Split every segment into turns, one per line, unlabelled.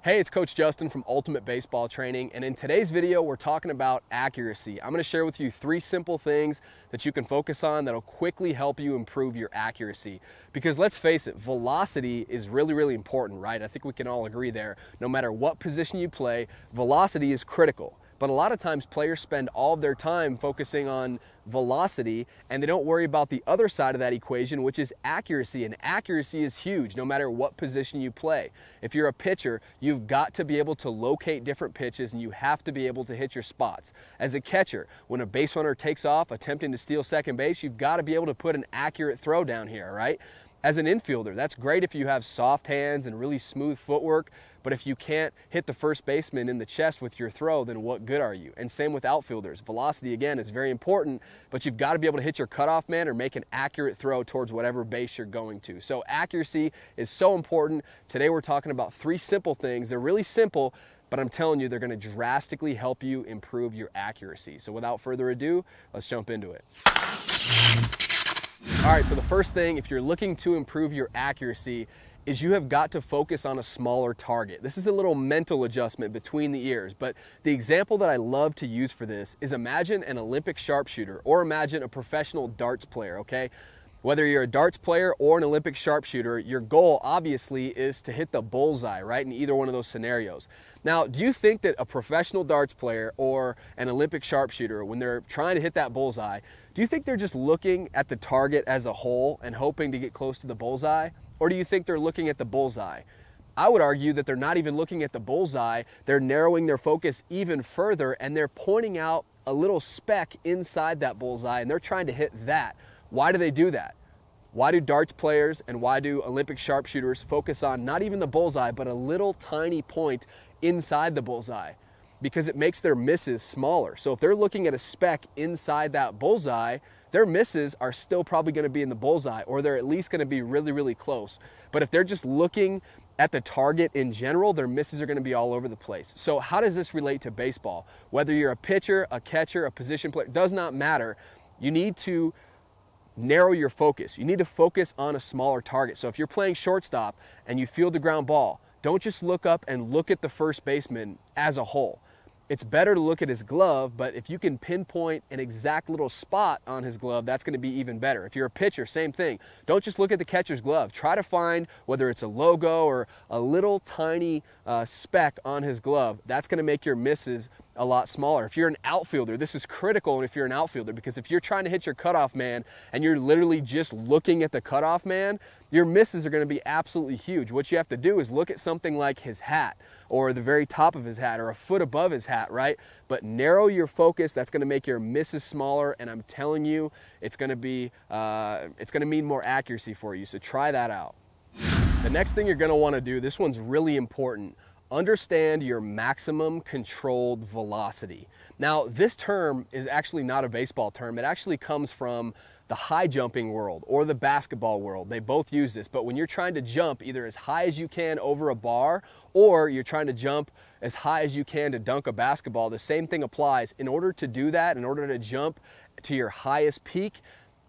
Hey, it's Coach Justin from Ultimate Baseball Training, and in today's video, we're talking about accuracy. I'm going to share with you 3 simple things that you can focus on that'll quickly help you improve your accuracy. Because let's face it, velocity is really important, right? I think we can all agree there. No matter what position you play, velocity is critical. But a lot of times players spend all of their time focusing on velocity and they don't worry about the other side of that equation, which is accuracy. And accuracy is huge no matter what position you play. If you're a pitcher, you've got to be able to locate different pitches and you have to be able to hit your spots. As a catcher, when a base runner takes off attempting to steal second base, you've got to be able to put an accurate throw down here, right? As an infielder, that's great if you have soft hands and really smooth footwork, but if you can't hit the first baseman in the chest with your throw, then what good are you? And same with outfielders. Velocity, again, is very important, but you've got to be able to hit your cutoff man or make an accurate throw towards whatever base you're going to. So accuracy is so important. Today we're talking about 3 simple things. They're really simple, but I'm telling you, they're going to drastically help you improve your accuracy. So without further ado, let's jump into it. All right, so the first thing, if you're looking to improve your accuracy, is you have got to focus on a smaller target. This is a little mental adjustment between the ears, but the example that I love to use for this is imagine an Olympic sharpshooter or imagine a professional darts player, okay? Whether you're a darts player or an Olympic sharpshooter, your goal obviously is to hit the bullseye, right, in either one of those scenarios. Now, do you think that a professional darts player or an Olympic sharpshooter, when they're trying to hit that bullseye, do you think they're just looking at the target as a whole and hoping to get close to the bullseye? Or do you think they're looking at the bullseye? I would argue that they're not even looking at the bullseye. They're narrowing their focus even further and they're pointing out a little speck inside that bullseye and they're trying to hit that. Why do they do that? Why do darts players and why do Olympic sharpshooters focus on not even the bullseye, but a little tiny point inside the bullseye? Because it makes their misses smaller. So if they're looking at a speck inside that bullseye, their misses are still probably going to be in the bullseye, or they're at least going to be really close. But if they're just looking at the target in general, their misses are going to be all over the place. So how does this relate to baseball? Whether you're a pitcher, a catcher, a position player, does not matter. You need to narrow your focus. You need to focus on a smaller target. So if you're playing shortstop and you field the ground ball, don't just look up and look at the first baseman as a whole. It's better to look at his glove, but if you can pinpoint an exact little spot on his glove, that's going to be even better. If you're a pitcher, same thing. Don't just look at the catcher's glove. Try to find whether it's a logo or a little tiny speck on his glove. That's going to make your misses a lot smaller. If you're an outfielder, this is critical if you're an outfielder, because if you're trying to hit your cutoff man and you're literally just looking at the cutoff man, your misses are going to be absolutely huge. What you have to do is look at something like his hat or the very top of his hat or a foot above his hat, right? But narrow your focus. That's going to make your misses smaller, and I'm telling you, it's going to mean more accuracy for you. So try that out. The next thing you're going to want to do, this one's really important. Understand your maximum controlled velocity. Now, this term is actually not a baseball term. It actually comes from the high jumping world or the basketball world. They both use this, but when you're trying to jump either as high as you can over a bar or you're trying to jump as high as you can to dunk a basketball, the same thing applies. In order to do that, in order to jump to your highest peak,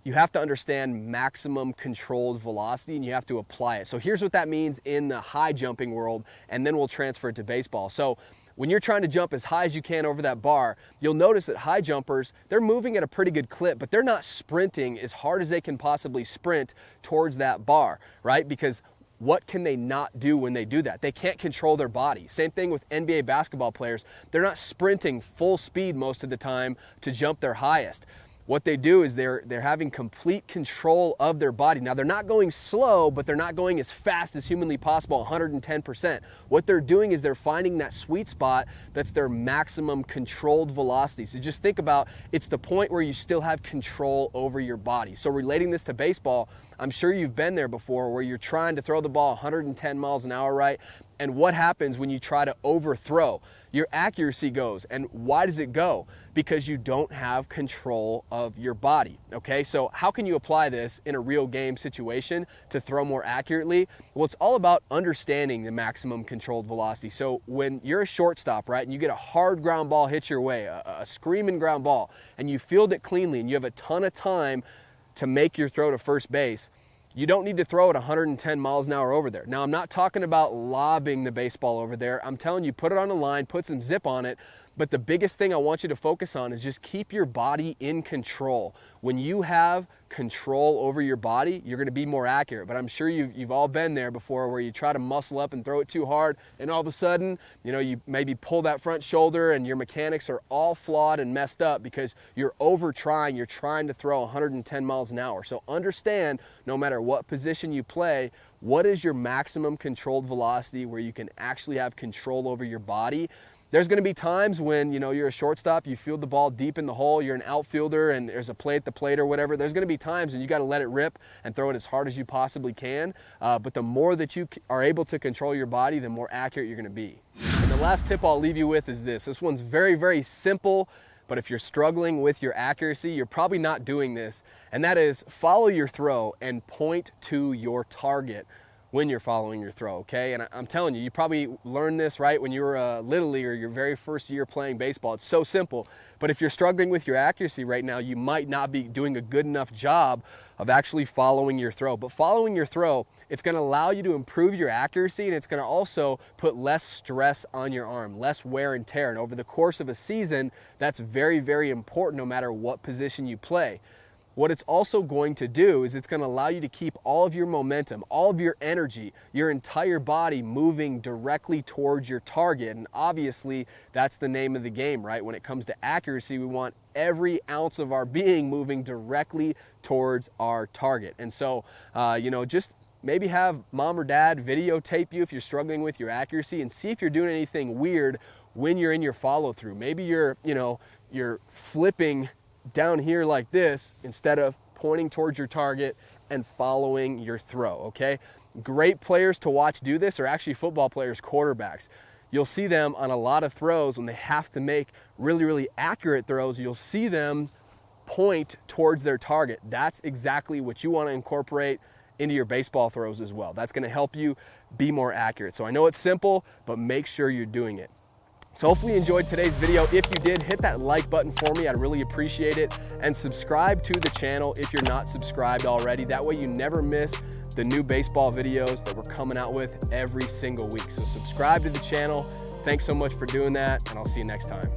you have to understand maximum controlled velocity and you have to apply it. So here's what that means in the high jumping world, and then we'll transfer it to baseball. So when you're trying to jump as high as you can over that bar, you'll notice that high jumpers, they're moving at a pretty good clip, but they're not sprinting as hard as they can possibly sprint towards that bar, right? Because what can they not do when they do that? They can't control their body. Same thing with NBA basketball players. They're not sprinting full speed most of the time to jump their highest. What they do is they're having complete control of their body. Now, they're not going slow, but they're not going as fast as humanly possible, 110%. What they're doing is they're finding that sweet spot that's their maximum controlled velocity. So just think about, it's the point where you still have control over your body. So relating this to baseball, I'm sure you've been there before where you're trying to throw the ball 110 miles an hour, right? And what happens when you try to overthrow? Your accuracy goes. And why does it go? Because you don't have control of your body, okay? So how can you apply this in a real game situation to throw more accurately? Well, it's all about understanding the maximum controlled velocity. So when you're a shortstop, right, and you get a hard ground ball hit your way, a screaming ground ball, and you field it cleanly and you have a ton of time to make your throw to first base, you don't need to throw it 110 miles an hour over there. Now, I'm not talking about lobbing the baseball over there. I'm telling you, put it on a line, put some zip on it. But the biggest thing I want you to focus on is just keep your body in control. When you have control over your body, you're going to be more accurate. But I'm sure you've all been there before, where you try to muscle up and throw it too hard, and all of a sudden, you maybe pull that front shoulder and your mechanics are all flawed and messed up because you're over trying. You're trying to throw 110 miles an hour. So understand, no matter what position you play, what is your maximum controlled velocity where you can actually have control over your body. There's going to be times when, you're a shortstop, you field the ball deep in the hole, you're an outfielder and there's a play at the plate or whatever. There's going to be times when you got to let it rip and throw it as hard as you possibly can. But the more that you are able to control your body, the more accurate you're going to be. And the last tip I'll leave you with is this. This one's very, very simple, but if you're struggling with your accuracy, you're probably not doing this. And that is, follow your throw and point to your target when you're following your throw, okay? And I'm telling you, you probably learned this, right, when you were a Little League or your very first year playing baseball. It's so simple. But if you're struggling with your accuracy right now, you might not be doing a good enough job of actually following your throw. But following your throw, it's going to allow you to improve your accuracy, and it's going to also put less stress on your arm, less wear and tear. And over the course of a season, that's very, very important no matter what position you play. What it's also going to do is it's going to allow you to keep all of your momentum, all of your energy, your entire body moving directly towards your target. And obviously, that's the name of the game, right? When it comes to accuracy, we want every ounce of our being moving directly towards our target. And so, just maybe have mom or dad videotape you if you're struggling with your accuracy, and see if you're doing anything weird when you're in your follow through. Maybe you're flipping down here like this instead of pointing towards your target and following your throw, okay? Great players to watch do this are actually football players, quarterbacks. You'll see them on a lot of throws when they have to make really, really accurate throws. You'll see them point towards their target. That's exactly what you want to incorporate into your baseball throws as well. That's going to help you be more accurate. So I know it's simple, but make sure you're doing it. So hopefully you enjoyed today's video. If you did, hit that like button for me. I'd really appreciate it. And subscribe to the channel if you're not subscribed already. That way you never miss the new baseball videos that we're coming out with every single week. So subscribe to the channel. Thanks so much for doing that, and I'll see you next time.